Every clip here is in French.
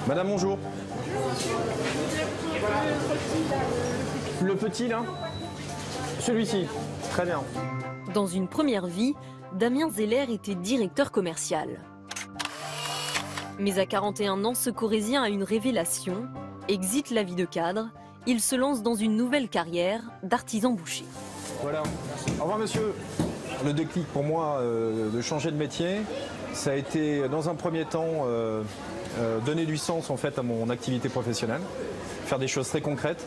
Madame, bonjour. Le petit là? Celui-ci. Très bien. Dans une première vie, Damien Zeller était directeur commercial. Mais à 41 ans, ce Corrézien a une révélation. Exit la vie de cadre. Il se lance dans une nouvelle carrière d'artisan boucher. Voilà. Au revoir monsieur. Le déclic pour moi de changer de métier, ça a été dans un premier temps donner du sens en fait à mon activité professionnelle, faire des choses très concrètes.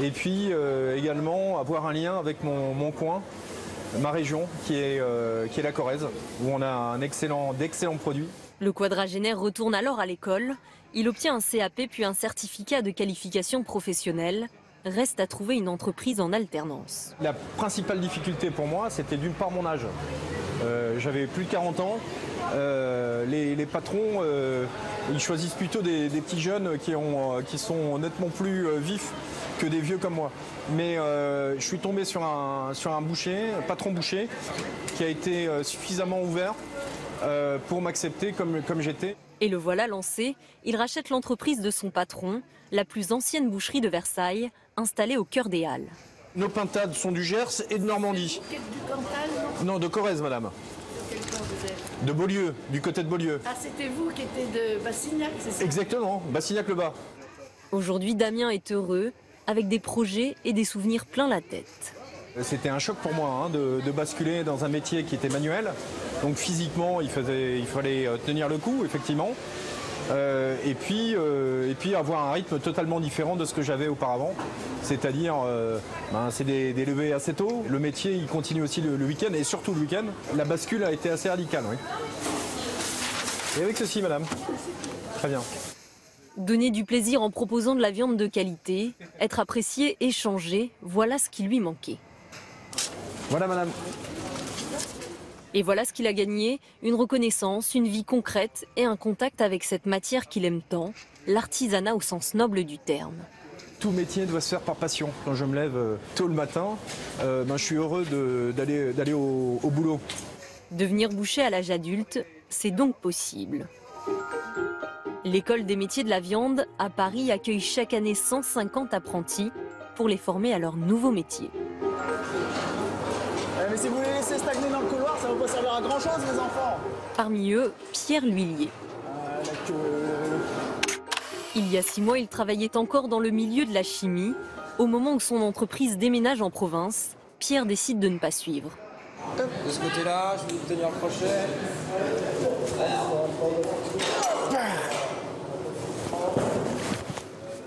Et puis également avoir un lien avec mon coin, ma région qui est la Corrèze, où on a d'excellents produits. Le quadragénaire retourne alors à l'école. Il obtient un CAP puis un certificat de qualification professionnelle. Reste à trouver une entreprise en alternance. La principale difficulté pour moi, c'était d'une part mon âge. J'avais plus de 40 ans. Les patrons, ils choisissent plutôt des petits jeunes qui sont nettement plus vifs que des vieux comme moi. Mais je suis tombé sur un patron boucher, qui a été suffisamment ouvert pour m'accepter comme j'étais. Et le voilà lancé. Il rachète l'entreprise de son patron, la plus ancienne boucherie de Versailles, installée au cœur des Halles. Nos pintades sont du Gers et de Normandie. Du Cantal, non, de Corrèze, madame. Quel camp vous êtes? De Beaulieu, du côté de Beaulieu. Ah, c'était vous qui étiez de Bassignac, c'est ça? Exactement, Bassignac-le-Bas. Aujourd'hui, Damien est heureux, avec des projets et des souvenirs plein la tête. C'était un choc pour moi de basculer dans un métier qui était manuel. Donc physiquement, il fallait tenir le coup, effectivement. Et puis avoir un rythme totalement différent de ce que j'avais auparavant. C'est-à-dire, c'est des levées assez tôt. Le métier, il continue aussi le week-end, et surtout le week-end. La bascule a été assez radicale, oui. Et avec ceci, madame. Très bien. Donner du plaisir en proposant de la viande de qualité, être apprécié, échangé, voilà ce qui lui manquait. Voilà, madame. Et voilà ce qu'il a gagné, une reconnaissance, une vie concrète et un contact avec cette matière qu'il aime tant, l'artisanat au sens noble du terme. Tout métier doit se faire par passion. Quand je me lève tôt le matin, je suis heureux d'aller au boulot. Devenir boucher à l'âge adulte, c'est donc possible. L'école des métiers de la viande à Paris accueille chaque année 150 apprentis pour les former à leur nouveau métier. Mais si vous les laissez stagner dans le couloir, ça ne va pas servir à grand chose, les enfants. Parmi eux, Pierre L'Huillier. Il y a 6 mois, il travaillait encore dans le milieu de la chimie. Au moment où son entreprise déménage en province, Pierre décide de ne pas suivre. De ce côté-là, je vais vous tenir le crochet.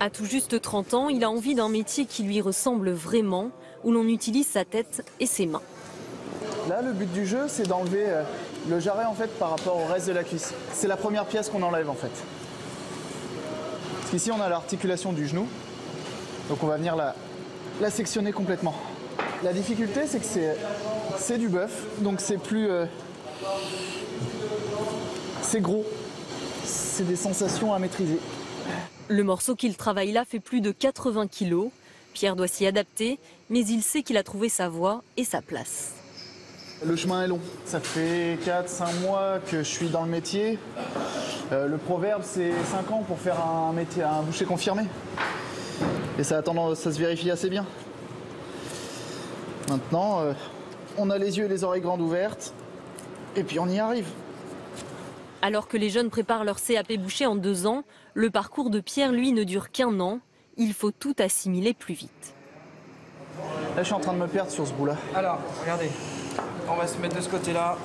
À tout juste 30 ans, il a envie d'un métier qui lui ressemble vraiment, où l'on utilise sa tête et ses mains. Là, le but du jeu, c'est d'enlever le jarret en fait par rapport au reste de la cuisse. C'est la première pièce qu'on enlève en fait. Parce qu'ici, on a l'articulation du genou. Donc on va venir la sectionner complètement. La difficulté, c'est que c'est du bœuf, donc c'est plus... c'est gros. C'est des sensations à maîtriser. Le morceau qu'il travaille là fait plus de 80 kilos. Pierre doit s'y adapter, mais il sait qu'il a trouvé sa voie et sa place. Le chemin est long. Ça fait 4-5 mois que je suis dans le métier. Le proverbe, c'est 5 ans pour faire un métier, un boucher confirmé. Et ça se vérifie assez bien. Maintenant, on a les yeux et les oreilles grandes ouvertes. Et puis on y arrive. Alors que les jeunes préparent leur CAP boucher en 2 ans, le parcours de Pierre, lui, ne dure qu'1 an. Il faut tout assimiler plus vite. Là, je suis en train de me perdre sur ce bout-là. Alors, regardez, on va se mettre de ce côté-là.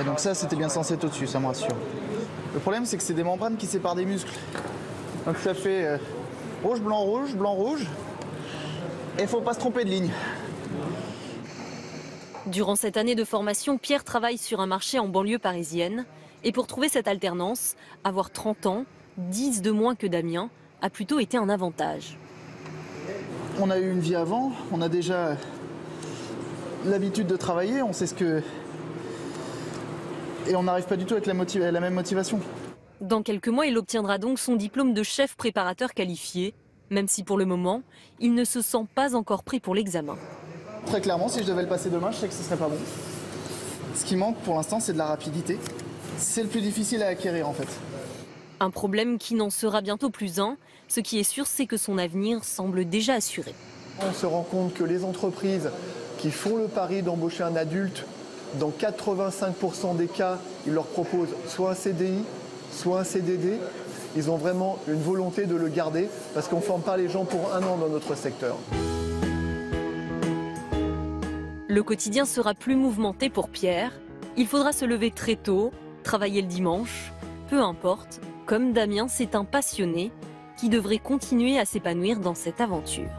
Et donc ça, c'était bien censé être au-dessus, ça me rassure. Le problème, c'est que c'est des membranes qui séparent des muscles. Donc ça fait rouge, blanc, rouge, blanc, rouge. Et il faut pas se tromper de ligne. Durant cette année de formation, Pierre travaille sur un marché en banlieue parisienne. Et pour trouver cette alternance, avoir 30 ans, 10 de moins que Damien, a plutôt été un avantage. On a eu une vie avant, on a déjà l'habitude de travailler, on sait ce que... Et on n'arrive pas du tout avec la même motivation. Dans quelques mois, il obtiendra donc son diplôme de chef préparateur qualifié, même si pour le moment, il ne se sent pas encore prêt pour l'examen. Très clairement, si je devais le passer demain, je sais que ce serait pas bon. Parce Ce qui manque pour l'instant, c'est de la rapidité. C'est le plus difficile à acquérir en fait. Un problème qui n'en sera bientôt plus un. Ce qui est sûr, c'est que son avenir semble déjà assuré. On se rend compte que les entreprises qui font le pari d'embaucher un adulte, dans 85% des cas, ils leur proposent soit un CDI, soit un CDD. Ils ont vraiment une volonté de le garder parce qu'on ne forme pas les gens pour 1 an dans notre secteur. Le quotidien sera plus mouvementé pour Pierre. Il faudra se lever très tôt, travailler le dimanche. Peu importe, comme Damien, c'est un passionné qui devrait continuer à s'épanouir dans cette aventure.